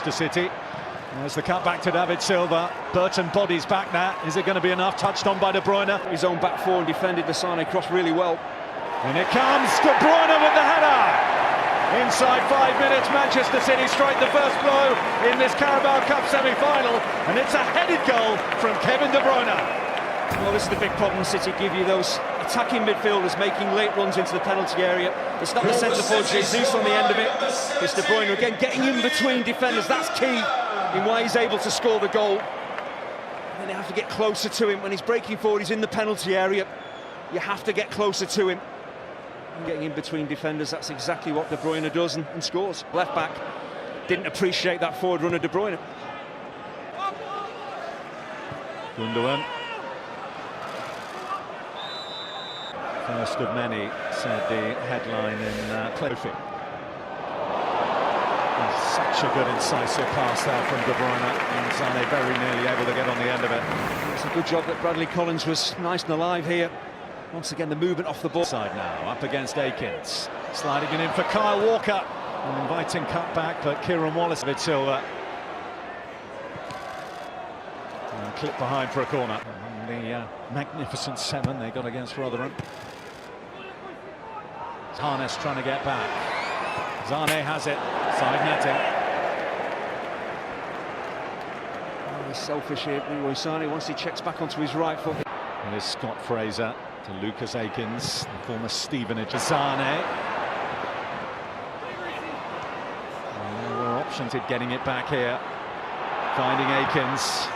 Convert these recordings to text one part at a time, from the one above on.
To City. There's the cut back to David Silva. Burton bodies back now. Is it going to be enough? Touched on by De Bruyne. His own back four and defended the Sane cross really well. And it comes. De Bruyne with the header. Inside 5 minutes, Manchester City strike the first blow in this Carabao Cup semi-final. And it's a headed goal from Kevin De Bruyne. Well, this is the big problem City give you, those attacking midfielders making late runs into the penalty area. It's not the centre forward Jesus on the end of it. It's De Bruyne again getting in between defenders. That's key in why he's able to score the goal. And then they have to get closer to him. When he's breaking forward, he's in the penalty area. You have to get closer to him. And getting in between defenders, that's exactly what De Bruyne does and scores. Left back didn't appreciate that forward run of De Bruyne. Gundogan. First of many, said the headline in Cliffy. Such a good incisive pass there from De Bruyne, and Sane very nearly able to get on the end of it. It's a good job that Bradley Collins was nice and alive here. Once again, the movement off the ball. Side now, up against Akins. Sliding it in for Kyle Walker. An inviting cut back, but Kieran Wallace, David Silva. And clip behind for a corner. And the magnificent 7 they got against Rotherham. Harness trying to get back. Sane has it. Side netting. Oh, he's selfish here, Leroy Sane, once he checks back onto his right foot. There's Scott Fraser to Lucas Akins, the former Stevenage. Sane. There were options at getting it back here. Finding Akins.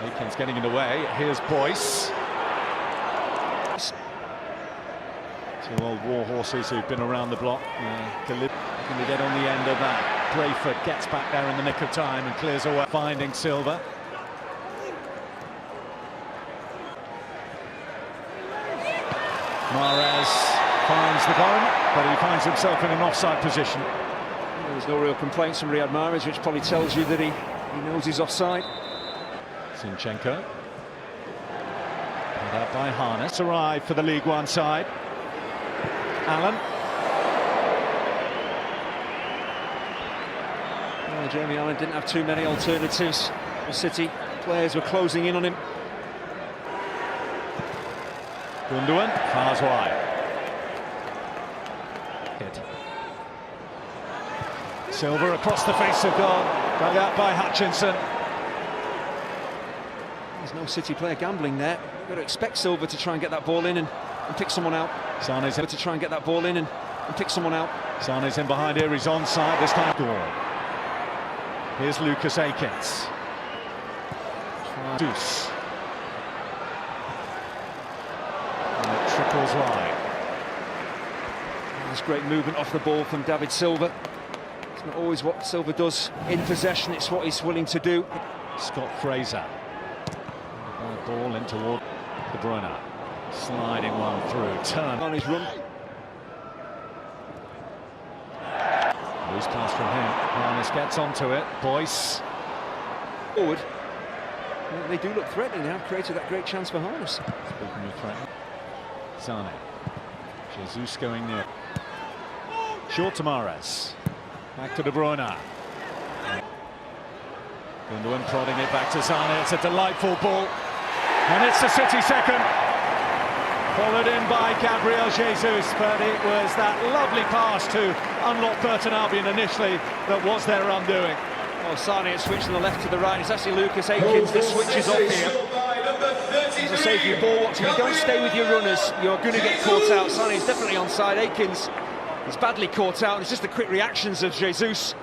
Akins getting in the way. Here's Boyce. Two old war horses who've been around the block. Can they get on the end of that? Brayford gets back there in the nick of time and clears away. Finding Silva. Mahrez finds the goal, but he finds himself in an offside position. There's no real complaints from Riyad Mahrez, which probably tells you that he knows he's offside. Zinchenko. Put out by Harness. Arrived for the League One side. Allen. Well, Jamie Allen didn't have too many alternatives. The City players were closing in on him. Gundogan fires wide. Silva across the face of goal, dug out by Hutchinson. There's no City player gambling there. You've got to expect Silva to try and get that ball in and pick someone out. Sane's in to try and get that ball in and pick someone out. Sane's in behind here, he's onside this time. Here's Lucas Akins. Deuce. And it trickles wide. There's great movement off the ball from David Silva. It's not always what Silva does in possession, it's what he's willing to do. Scott Fraser. Ball in toward De Bruyne. Sliding one through, turn on his run. Loose pass from him. Harness gets onto it. Boyce. Forward. They do look threatening. They have created that great chance for Harness. Speaking of threatening. Sane. Jesus going near. Short to Mahrez. Back to De Bruyne. Gundogan prodding it back to Sane. It's a delightful ball. And it's the City second. Followed in by Gabriel Jesus, but it was that lovely pass to unlock Burton Albion initially that was their undoing. Well, Sane has switched from the left to the right. It's actually Lucas Akins that switches off here. As I say, if you're ball watching, you don't stay with your runners, you're going to get caught out. Sane's definitely onside. Akins is badly caught out. It's just the quick reactions of Jesus.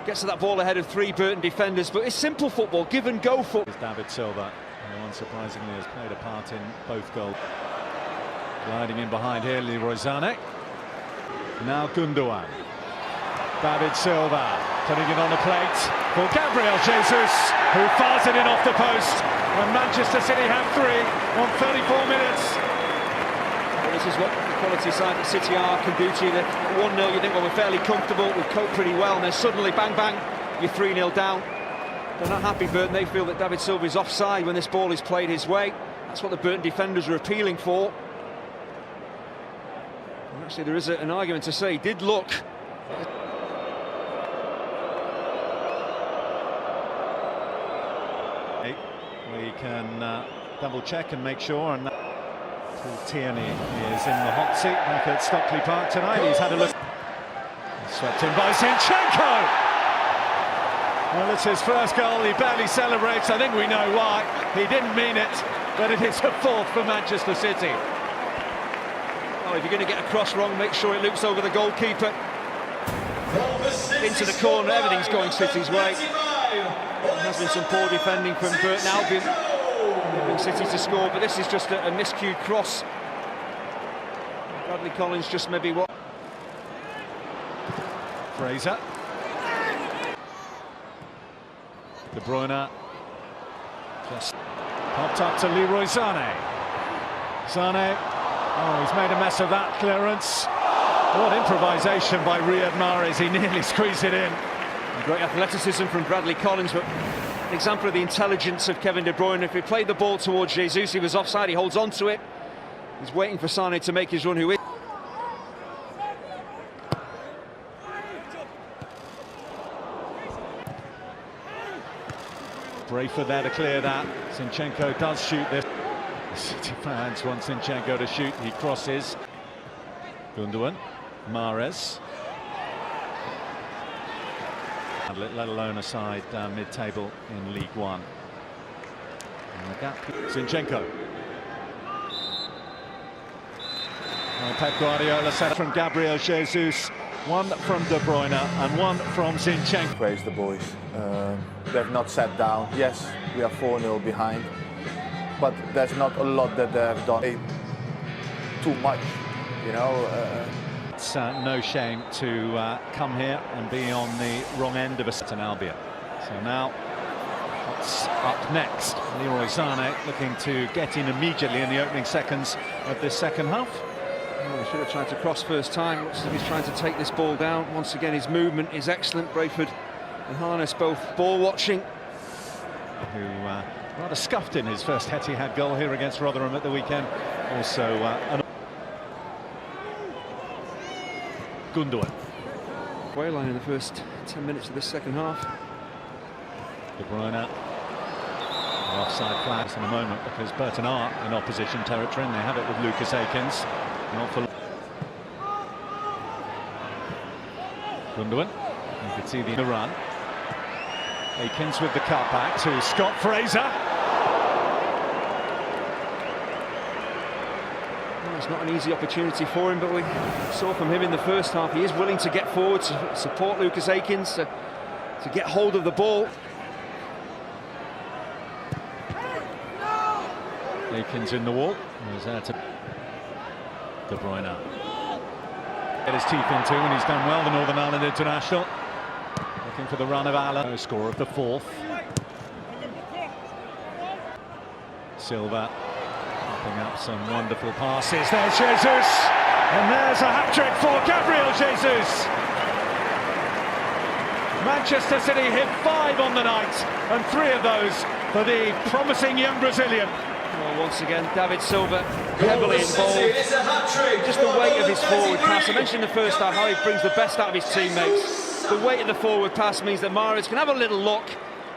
Gets to that ball ahead of 3 Burton defenders, but it's simple football, give and go football. David Silva, who unsurprisingly has played a part in both goals. Gliding in behind here, Leroy Sane. Now Gundogan. David Silva putting it on a plate for Gabriel Jesus, who fires it in off the post. And Manchester City have 3 on 34 minutes. Well, this is what the quality side that City are can do to you. 1-0, you think, well, we're fairly comfortable, we've coped pretty well, and then suddenly, bang, bang, you're 3-0 down. They're not happy, Burton. They feel that David Silva is offside when this ball is played his way. That's what the Burton defenders are appealing for. And actually, there is an argument to say he did look. We can double check and make sure. And Paul Tierney is in the hot seat back at Stockley Park tonight. He's had a look. Swept in by Zinchenko. Well, it's his first goal. He barely celebrates. I think we know why. He didn't mean it, but it is a fourth for Manchester City. Oh, if you're going to get a cross wrong, make sure it loops over the goalkeeper. Into the corner, everything's going City's way. There has been some poor defending from Burton Albion, helping City to score, but this is just a miscued cross. Bradley Collins just maybe what. Fraser. De Bruyne just popped up to Leroy Sané. Sané, oh, he's made a mess of that clearance. What improvisation by Riyad Mahrez, he nearly squeezed it in. Great athleticism from Bradley Collins, but an example of the intelligence of Kevin De Bruyne. If he played the ball towards Jesus, he was offside, he holds on to it. He's waiting for Sané to make his run, who is. Brayford there to clear that. Zinchenko does shoot this. The City fans want Zinchenko to shoot. He crosses. Gundogan, Mahrez. Let alone a side mid-table in League One. And the gap. Zinchenko. Well, Pep Guardiola said from Gabriel Jesus, one from De Bruyne and one from Zinchenko. Praise the boys. They've not sat down. Yes, we are 4-0 behind, but there's not a lot that they've done too much, you know. It's no shame to come here and be on the wrong end of an Albion. So now, what's up next? Leroy Sané looking to get in immediately in the opening seconds of this second half. Oh, he should have tried to cross first time. Looks as if he's trying to take this ball down. Once again, his movement is excellent. Brayford and Harness both ball watching. Who rather scuffed in his first Etihad goal here against Rotherham at the weekend. Also, Gundogan. Wayline in the first 10 minutes of this second half. De Bruyne. Offside flags in a moment because Burton are in opposition territory and they have it with Lucas Akins. Not for Gundogan. You could see the run. Akins with the cutback to Scott Fraser. Well, it's not an easy opportunity for him, but we saw from him in the first half he is willing to get forward to support Lucas Akins to get hold of the ball. Akins in the wall. He's there to De Bruyne. Get his teeth into, and he's done well, the Northern Ireland international. Looking for the run of Allen. Score of the fourth. Silva picking up some wonderful passes. There's Jesus, and there's a hat-trick for Gabriel Jesus. Manchester City hit 5 on the night, and 3 of those for the promising young Brazilian. Well, once again, David Silva heavily involved. Just the weight of his forward pass. I mentioned in the first half how he brings the best out of his teammates. The weight of the forward pass means that Mahrez can have a little look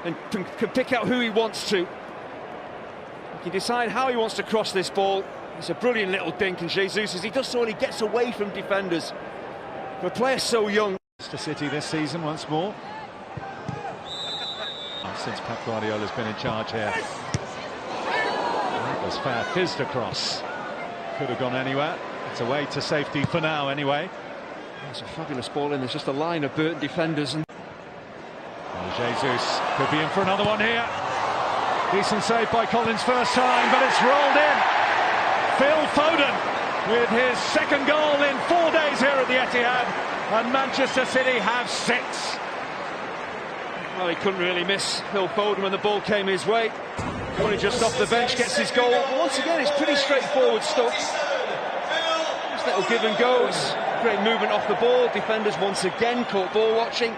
and can pick out who he wants to. He can decide how he wants to cross this ball. It's a brilliant little dink, and Jesus, as he does so, he gets away from defenders. For a player so young. To City this season once more. Since Pep Guardiola's been in charge here. That was fair fizzed across. Could have gone anywhere. It's away to safety for now anyway. It's a fabulous ball in. There's just a line of Burton defenders. And Jesus could be in for another one here. Decent save by Collins first time, but it's rolled in. Phil Foden with his second goal in 4 days here at the Etihad, and Manchester City have 6. Well, he couldn't really miss Phil Foden when the ball came his way. Only just off the bench, gets his goal. But once again, it's pretty straightforward stuff. Just little give and goes. Great movement off the ball. Defenders once again caught ball watching.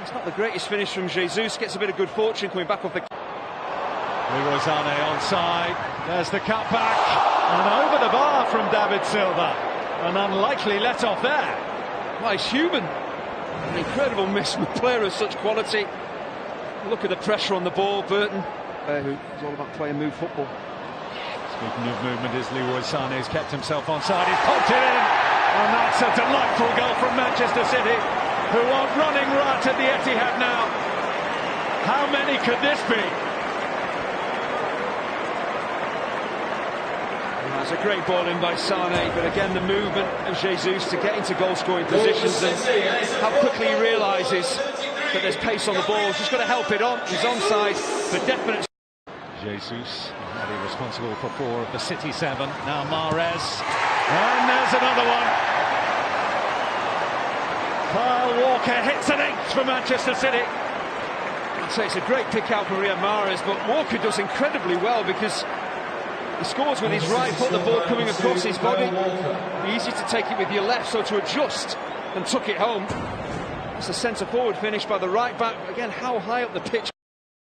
It's not the greatest finish from Jesus. Gets a bit of good fortune coming back off the. Leroy Sané onside. There's the cutback. And over the bar from David Silva. An unlikely let-off there. Well, he's human. An incredible miss from a player of such quality. Look at the pressure on the ball. Burton It's all about play and move football. Speaking of movement, is Leroy Sané has kept himself onside. He's popped it in, and that's a delightful goal from Manchester City, who are running riot at the Etihad now. How many could this be? That's a great ball in by Sané, but again the movement of Jesus to get into goal-scoring positions, and how quickly he realises that there's pace on the ball. He's just got to help it on. He's onside for definite. Jesus, already responsible for 4 of the City 7. Now Mahrez, and there's another one. Kyle Walker hits an 8th for Manchester City. I'd say it's a great pick out for Riyad Mahrez, but Walker does incredibly well because he scores with his right foot, the ball coming across his body. Easy to take it with your left, so to adjust and tuck it home. It's a centre forward finish by the right back. Again, how high up the pitch.